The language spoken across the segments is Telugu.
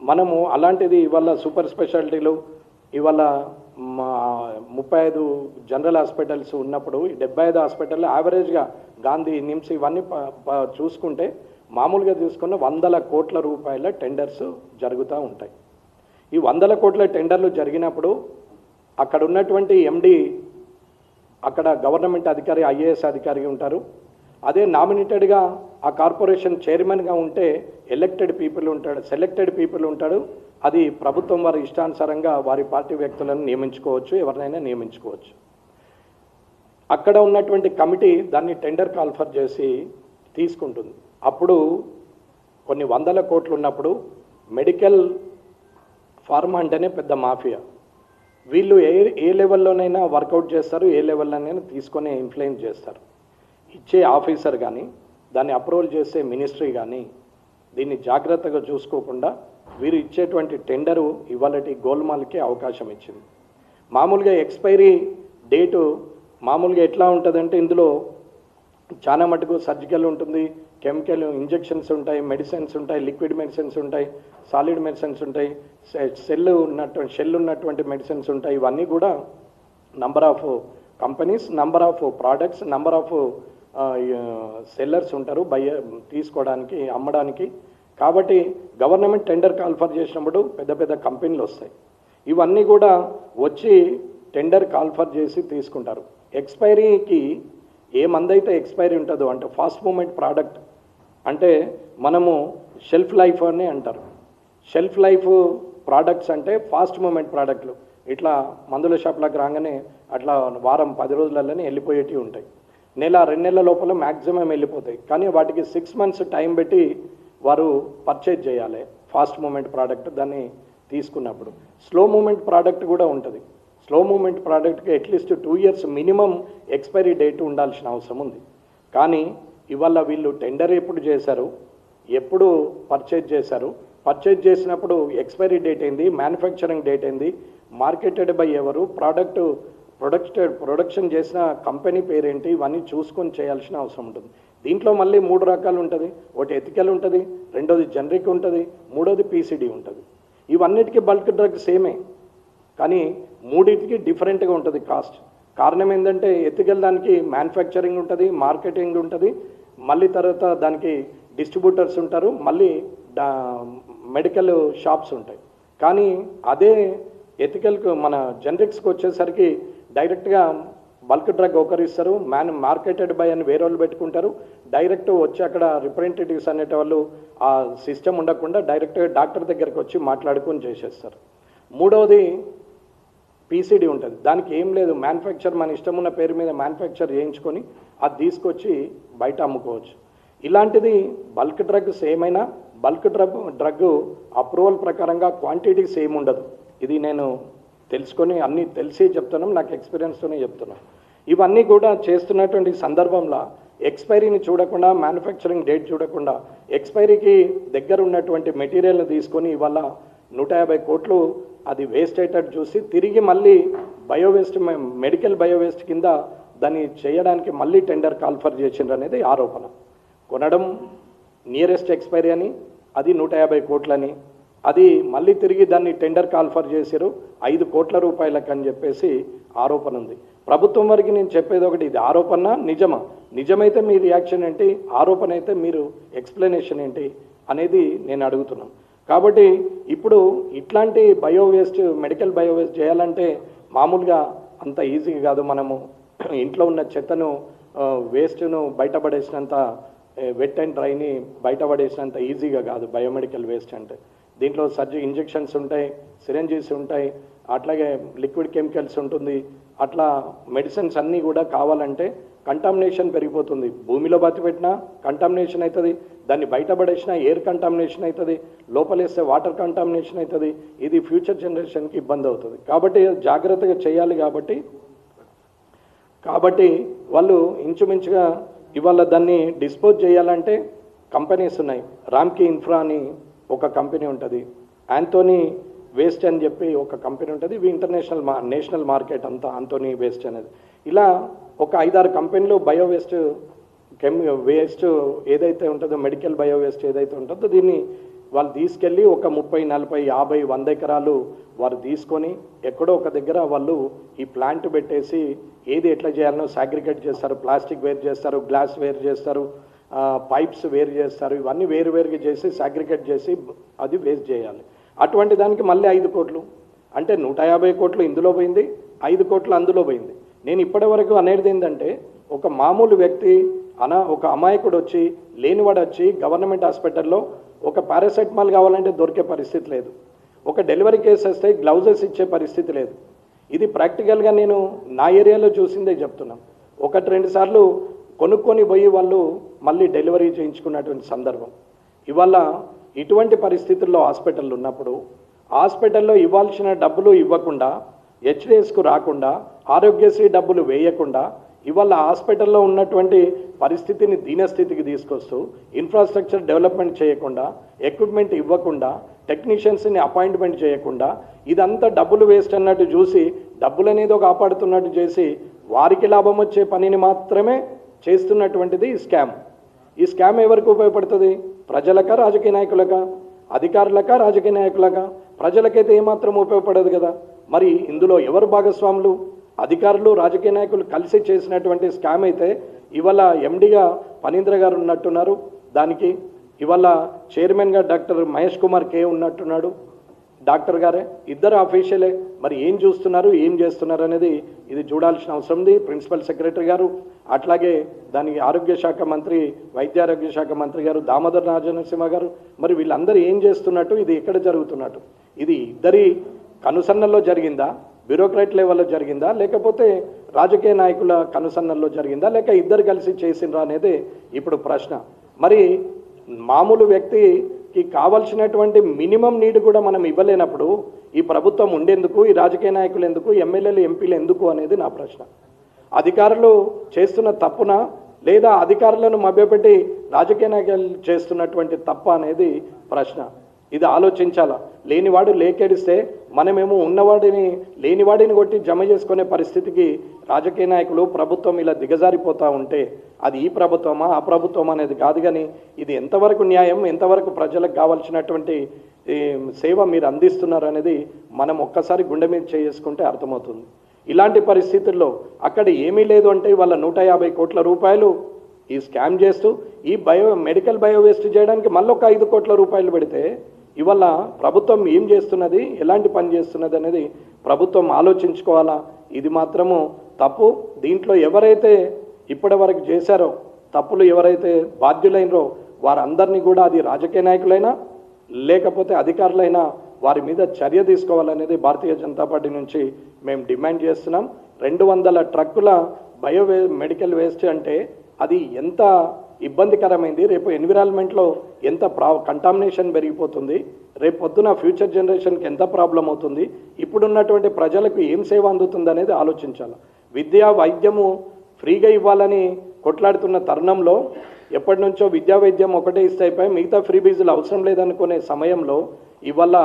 మనము అలాంటిది ఇవాళ సూపర్ స్పెషాలిటీలు ఇవాళ 35 జనరల్ హాస్పిటల్స్ ఉన్నప్పుడు 75 హాస్పిటల్ యావరేజ్గా గాంధీ నిమ్స్ ఇవన్నీ చూసుకుంటే మామూలుగా చూసుకున్న 100 కోట్ల రూపాయల టెండర్స్ జరుగుతూ ఉంటాయి. ఈ 100 కోట్ల టెండర్లు జరిగినప్పుడు అక్కడ ఉన్నటువంటి ఎండి అక్కడ గవర్నమెంట్ అధికారి ఐఏఎస్ అధికారి ఉంటారు. అదే నామినేటెడ్గా ఆ కార్పొరేషన్ చైర్మన్గా ఉంటే ఎలక్టెడ్ పీపుల్ ఉంటాడు, సెలెక్టెడ్ పీపుల్ ఉంటాడు. అది ప్రభుత్వం వారి ఇష్టానుసారంగా వారి పార్టీ వ్యక్తులను నియమించుకోవచ్చు, ఎవరినైనా నియమించుకోవచ్చు. అక్కడ ఉన్నటువంటి కమిటీ దాన్ని టెండర్ కాల్ఫర్ చేసి తీసుకుంటుంది. అప్పుడు కొన్ని 100 కోట్లు ఉన్నప్పుడు మెడికల్ ఫార్మా అంటేనే పెద్ద మాఫియా. వీళ్ళు ఏ లెవెల్లోనైనా వర్కౌట్ చేస్తారు, ఏ లెవెల్లోనైనా తీసుకొని ఇన్ఫ్లుయెన్స్ చేస్తారు. ఇచ్చే ఆఫీసర్ కానీ దాన్ని అప్రూవల్ చేసే మినిస్ట్రీ కానీ దీన్ని జాగ్రత్తగా చూసుకోకుండా వీరు ఇచ్చేటువంటి టెండరు ఇవాళటి గోల్మాల్కి అవకాశం ఇచ్చింది. మామూలుగా ఎక్స్పైరీ డేటు మామూలుగా ఎట్లా ఉంటుందంటే ఇందులో చాలా మటుకు సర్జికల్ ఉంటుంది, కెమికల్ ఇంజెక్షన్స్ ఉంటాయి, మెడిసిన్స్ ఉంటాయి, లిక్విడ్ మెడిసిన్స్ ఉంటాయి, సాలిడ్ మెడిసిన్స్ ఉంటాయి, షెల్ ఉన్నటువంటి మెడిసిన్స్ ఉంటాయి. ఇవన్నీ కూడా number of companies, number of products, number of sellers ఉంటారు తీసుకోవడానికి, అమ్మడానికి. కాబట్టి గవర్నమెంట్ టెండర్ కాల్ఫర్ చేసినప్పుడు పెద్ద పెద్ద కంపెనీలు వస్తాయి. ఇవన్నీ కూడా వచ్చి టెండర్ కాల్ఫర్ చేసి తీసుకుంటారు. ఎక్స్పైరీకి ఏ మందైతే ఎక్స్పైరీ ఉంటుందో అంటే ఫాస్ట్ మూమెంట్ ప్రోడక్ట్ అంటే మనము షెల్ఫ్ లైఫ్ అని అంటారు. షెల్ఫ్ లైఫ్ ప్రోడక్ట్స్ అంటే ఫాస్ట్ మూమెంట్ ప్రోడక్ట్లు. ఇట్లా మందుల షాప్లకు రాగానే అట్లా వారం 10 రోజులలోనే వెళ్ళిపోయేటివి ఉంటాయి. 1-2 నెలల లోపల మ్యాక్సిమం వెళ్ళిపోతాయి. కానీ వాటికి 6 మంత్స్ టైం పెట్టి వారు పర్చేజ్ చేయాలి ఫాస్ట్ మూమెంట్ ప్రోడక్ట్. దాన్ని తీసుకున్నప్పుడు స్లో మూమెంట్ ప్రోడక్ట్ కూడా ఉంటుంది. స్లో మూమెంట్ ప్రోడక్ట్కి at least 2 years minimum expiry date ఉండాల్సిన అవసరం ఉంది. కానీ ఇవాళ వీళ్ళు టెండర్ ఎప్పుడు చేశారు, ఎప్పుడు పర్చేజ్ చేశారు, పర్చేజ్ చేసినప్పుడు ఎక్స్పైరీ డేట్ ఏంది, మ్యానుఫ్యాక్చరింగ్ డేట్ ఏంది, మార్కెటెడ్ బై ఎవరు, ప్రొడక్షన్ చేసిన కంపెనీ పేరేంటి, ఇవన్నీ చూసుకొని చేయాల్సిన అవసరం ఉంటుంది. దీంట్లో మళ్ళీ 3 రకాలు ఉంటుంది. ఒకటి ఎథికల్ ఉంటుంది, రెండోది జనరిక్ ఉంటుంది, మూడోది పీసీడీ ఉంటుంది. ఇవన్నిటికీ బల్క్ డ్రగ్ సేమే, కానీ మూడింటికి డిఫరెంట్గా ఉంటుంది కాస్ట్. కారణం ఏంటంటే ఎథికల్ దానికి మ్యానుఫ్యాక్చరింగ్ ఉంటుంది, మార్కెటింగ్ ఉంటుంది, మళ్ళీ తర్వాత దానికి డిస్ట్రిబ్యూటర్స్ ఉంటారు, మళ్ళీ మెడికల్ షాప్స్ ఉంటాయి. కానీ అదే ఎథికల్కు మన జనరిక్స్కి వచ్చేసరికి డైరెక్ట్గా బల్క్ డ్రగ్ ఒకరిస్తారు, మార్కెటెడ్ బై అని వేరే వాళ్ళు పెట్టుకుంటారు. డైరెక్ట్ వచ్చి అక్కడ రిప్రజెంటేటివ్స్ అనేటవాళ్ళు ఆ సిస్టమ్ ఉండకుండా డైరెక్ట్గా డాక్టర్ దగ్గరికి వచ్చి మాట్లాడుకొని చేసేస్తారు. మూడవది పీసీడీ ఉంటుంది. దానికి ఏం లేదు, మ్యానుఫ్యాక్చర్ మన ఇష్టం ఉన్న పేరు మీద మ్యానుఫ్యాక్చర్ చేయించుకొని అది తీసుకొచ్చి బయట అమ్ముకోవచ్చు. ఇలాంటిది బల్క్ డ్రగ్ సేమ్ అయినా బల్క్ డ్రగ్ అప్రూవల్ ప్రకారంగా క్వాంటిటీ సేమ్ ఉండదు. ఇది నేను తెలుసుకొని అన్నీ తెలిసి చెప్తున్నాం, నాకు ఎక్స్పీరియన్స్తోనే చెప్తున్నాను. ఇవన్నీ కూడా చేస్తున్నటువంటి సందర్భంలో ఎక్స్పైరీని చూడకుండా, మ్యానుఫ్యాక్చరింగ్ డేట్ చూడకుండా ఎక్స్పైరీకి దగ్గర ఉన్నటువంటి మెటీరియల్ని తీసుకొని ఇవాళ 150 కోట్లు అది వేస్ట్ అయ్యేటట్టు చూసి తిరిగి మళ్ళీ బయోవేస్ట్, మెడికల్ బయోవేస్ట్ కింద దాన్ని చేయడానికి మళ్ళీ టెండర్ కాల్ఫర్ చేసిండ్రు అనేది ఆరోపణ. కొనడం నియరెస్ట్ ఎక్స్పైరీ అని, అది 150 కోట్లని, అది మళ్ళీ తిరిగి దాన్ని టెండర్ కాల్ఫర్ చేశారు 5 కోట్ల రూపాయలకు అని చెప్పేసి ఆరోపణ ఉంది. ప్రభుత్వం వరకు నేను చెప్పేది ఒకటి, ఇది ఆరోపణ నిజమా, నిజమైతే మీ రియాక్షన్ ఏంటి, ఆరోపణ అయితే మీరు ఎక్స్ప్లెనేషన్ ఏంటి అనేది నేను అడుగుతున్నాను. కాబట్టి ఇప్పుడు ఇట్లాంటి బయోవేస్ట్, మెడికల్ బయోవేస్ట్ చేయాలంటే మామూలుగా అంత ఈజీగా కాదు. మనము ఇంట్లో ఉన్న చెత్తను, వేస్ట్ను బయటపడేసినంత, వెట్ అండ్ డ్రైని బయటపడేసినంత ఈజీగా కాదు బయోమెడికల్ వేస్ట్ అంటే. దీంట్లో ఇంజెక్షన్స్ ఉంటాయి, సిరంజీస్ ఉంటాయి, అట్లాగే లిక్విడ్ కెమికల్స్ ఉంటుంది, అట్లా మెడిసిన్స్ అన్నీ కూడా కావాలంటే కంటామినేషన్ పెరిగిపోతుంది. భూమిలో బతిపెట్టినా కంటామినేషన్ అవుతుంది, దాన్ని బయటపడేసినా ఎయిర్ కంటామినేషన్ అవుతుంది, లోపలేస్తే వాటర్ కంటామినేషన్ అవుతుంది. ఇది ఫ్యూచర్ జనరేషన్కి ఇబ్బంది అవుతుంది. కాబట్టి జాగ్రత్తగా చేయాలి. కాబట్టి వాళ్ళు ఇంచుమించుగా ఇవాళ దాన్ని డిస్పోజ్ చేయాలంటే కంపెనీస్ ఉన్నాయి. రామ్కీ ఇన్ఫ్రా అని ఒక కంపెనీ ఉంటుంది, యాంథోనీ వేస్ట్ అని చెప్పి ఒక కంపెనీ ఉంటుంది. ఇవి నేషనల్ మార్కెట్ అంతా యాంథోనీ వేస్ట్ అనేది. ఇలా ఒక 5-6 కంపెనీలు బయో వేస్ట్ ఏదైతే ఉంటుందో, మెడికల్ బయో వేస్ట్ ఏదైతే ఉంటుందో దీన్ని వాళ్ళు తీసుకెళ్ళి ఒక 30, 40, 50, 100 ఎకరాలు వారు తీసుకొని ఎక్కడో ఒక దగ్గర వాళ్ళు ఈ ప్లాంట్ పెట్టేసి ఏది ఎట్లా చేయాలనో సాగ్రిగేట్ చేస్తారు, ప్లాస్టిక్ వేరు చేస్తారు, గ్లాస్ వేరు చేస్తారు, పైప్స్ వేరు చేస్తారు, ఇవన్నీ వేరుగా చేసి సాగ్రిగేట్ చేసి అది వేస్ట్ చేయాలి. అటువంటి దానికి మళ్ళీ 5 కోట్లు అంటే 150 కోట్లు ఇందులో పోయింది, 5 కోట్లు అందులో పోయింది. నేను ఇప్పటి వరకు అనేది ఏంటంటే ఒక మామూలు వ్యక్తి ఒక అమాయకుడు వచ్చి లేనివాడు వచ్చి గవర్నమెంట్ హాస్పిటల్లో ఒక పారాసెటమాల్ కావాలంటే దొరికే పరిస్థితి లేదు, ఒక డెలివరీ కేసు వస్తే గ్లౌజెస్ ఇచ్చే పరిస్థితి లేదు. ఇది ప్రాక్టికల్గా నేను నా ఏరియాలో చూసిందే చెప్తున్నాను. 1-2 సార్లు కొనుక్కొని పోయి వాళ్ళు మళ్ళీ డెలివరీ చేయించుకున్నటువంటి సందర్భం. ఇవాళ ఇటువంటి పరిస్థితుల్లో హాస్పిటల్ ఉన్నప్పుడు హాస్పిటల్లో ఇవ్వాల్సిన డబ్బులు ఇవ్వకుండా, హెచ్డిఎస్కు రాకుండా, ఆరోగ్యశ్రీ డబ్బులు వేయకుండా ఇవాళ హాస్పిటల్లో ఉన్నటువంటి పరిస్థితిని దీనస్థితికి తీసుకొస్తూ ఇన్ఫ్రాస్ట్రక్చర్ డెవలప్మెంట్ చేయకుండా, ఎక్విప్మెంట్ ఇవ్వకుండా, టెక్నీషియన్స్ని అపాయింట్మెంట్ చేయకుండా ఇదంతా డబ్బులు వేస్ట్ అన్నట్టు చూసి డబ్బులనేదో కాపాడుతున్నట్టు చేసి వారికి లాభం వచ్చే పనిని మాత్రమే చేస్తున్నటువంటిది ఈ స్కామ్. ఈ స్కామ్ ఎవరికి ఉపయోగపడుతుంది? ప్రజలకా, రాజకీయ నాయకులకా? అధికారులకా, రాజకీయ నాయకులకా? ప్రజలకైతే ఏమాత్రం ఉపయోగపడదు కదా. మరి ఇందులో ఎవరు భాగస్వాములు? అధికారులు, రాజకీయ నాయకులు కలిసి చేసినటువంటి స్కామ్ అయితే ఇవాళ ఎండిగా ఫణీంద్ర గారు ఉన్నట్టున్నారు, దానికి ఇవాళ చైర్మన్గా డాక్టర్ మహేష్ కుమార్ కే ఉన్నట్టున్నాడు, డాక్టర్ గారే, ఇద్దరు అఫీషియలే. మరి ఏం చూస్తున్నారు, ఏం చేస్తున్నారు అనేది ఇది చూడాల్సిన అవసరం ఉంది. ప్రిన్సిపల్ సెక్రటరీ గారు, అట్లాగే దానికి ఆరోగ్య శాఖ మంత్రి, వైద్య ఆరోగ్య శాఖ మంత్రి గారు దామోదర్ రాజనరసింహ గారు, మరి వీళ్ళందరూ ఏం చేస్తున్నట్టు, ఇది ఎక్కడ జరుగుతున్నట్టు, ఇది ఇద్దరి కనుసన్నల్లో జరిగిందా, బ్యూరోక్రాట్ లెవెల్లో జరిగిందా, లేకపోతే రాజకీయ నాయకుల కనుసన్నల్లో జరిగిందా, లేక ఇద్దరు కలిసి చేసిండ్రా అనేది ఇప్పుడు ప్రశ్న. మరి మామూలు వ్యక్తికి కావాల్సినటువంటి మినిమం నీడ్ కూడా మనం ఇవ్వలేనప్పుడు ఈ ప్రభుత్వం ఉండేందుకు, ఈ రాజకీయ నాయకులు ఎందుకు, ఎమ్మెల్యేలు, ఎంపీలు ఎందుకు అనేది నా ప్రశ్న. అధికారులు చేస్తున్న తప్పున, లేదా అధికారులను మభ్యపెట్టి రాజకీయ నాయకులు చేస్తున్నటువంటి తప్ప అనేది ప్రశ్న. ఇది ఆలోచించాలా. లేనివాడు లేకెడిస్తే మనమేమో ఉన్నవాడిని లేనివాడిని కొట్టి జమ చేసుకునే పరిస్థితికి రాజకీయ నాయకులు, ప్రభుత్వం ఇలా దిగజారిపోతూ ఉంటే అది ఈ ప్రభుత్వమా, ఆ ప్రభుత్వం అనేది కాదు. కానీ ఇది ఎంతవరకు న్యాయం, ఎంతవరకు ప్రజలకు కావాల్సినటువంటి సేవ మీరు అందిస్తున్నారు అనేది మనం ఒక్కసారి గుండె మీద చేసుకుంటే అర్థమవుతుంది. ఇలాంటి పరిస్థితుల్లో అక్కడ ఏమీ లేదు అంటే ఇవాళ 150 కోట్ల రూపాయలు ఈ స్కామ్ చేస్తూ ఈ మెడికల్ బయో వేస్ట్ చేయడానికి మళ్ళీ ఒక 5 కోట్ల రూపాయలు పెడితే ఇవాళ ప్రభుత్వం ఏం చేస్తున్నది, ఎలాంటి పని చేస్తున్నది అనేది ప్రభుత్వం ఆలోచించుకోవాలా. ఇది మాత్రము తప్పు. దీంట్లో ఎవరైతే ఇప్పటి వరకు చేశారో తప్పులు, ఎవరైతే బాధ్యులైనరో వారందరినీ కూడా, అది రాజకీయ నాయకులైనా లేకపోతే అధికారులైనా, వారి మీద చర్య తీసుకోవాలనేది భారతీయ జనతా పార్టీ నుంచి మేము డిమాండ్ చేస్తున్నాం. 200 ట్రక్కుల మెడికల్ వేస్ట్ అంటే అది ఎంత ఇబ్బందికరమైంది, రేపు ఎన్విరాన్మెంట్లో ఎంత కంటామినేషన్ పెరిగిపోతుంది, రేపు పొద్దున ఫ్యూచర్ జనరేషన్కి ఎంత ప్రాబ్లం అవుతుంది, ఇప్పుడున్నటువంటి ప్రజలకు ఏం సేవ అందుతుంది అనేది ఆలోచించాలి. విద్య, వైద్యము ఫ్రీగా ఇవ్వాలని కొట్లాడుతున్న తరుణంలో, ఎప్పటి నుంచో విద్యా వైద్యం ఒకటే ఇస్తే అయిపోయి మిగతా ఫ్రీ బీజులు అవసరం లేదనుకునే సమయంలో ఇవాళ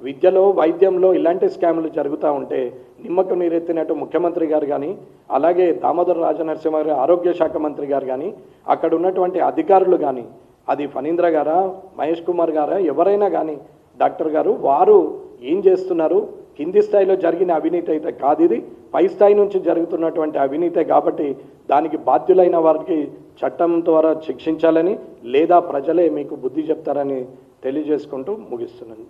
విద్యలో, వైద్యంలో ఇలాంటి స్కాములు జరుగుతూ ఉంటే నిమ్మకు నీరెత్తినట్టు ముఖ్యమంత్రి గారు కానీ, అలాగే దామోదర్ రాజనరసింహ గారు ఆరోగ్య శాఖ మంత్రి గారు కానీ, అక్కడ ఉన్నటువంటి అధికారులు కానీ, అది ఫణీంద్ర గారా, మహేష్ కుమార్ గారా, ఎవరైనా కానీ, డాక్టర్ గారు, వారు ఏం చేస్తున్నారు? కింది స్థాయిలో జరిగిన అవినీతి అయితే కాదు, ఇది పై స్థాయి నుంచి జరుగుతున్నటువంటి అవినీతే. కాబట్టి దానికి బాధ్యులైన వారికి చట్టం ద్వారా శిక్షించాలని, లేదా ప్రజలే మీకు బుద్ధి చెప్తారని తెలియజేసుకుంటూ ముగిస్తున్నాను.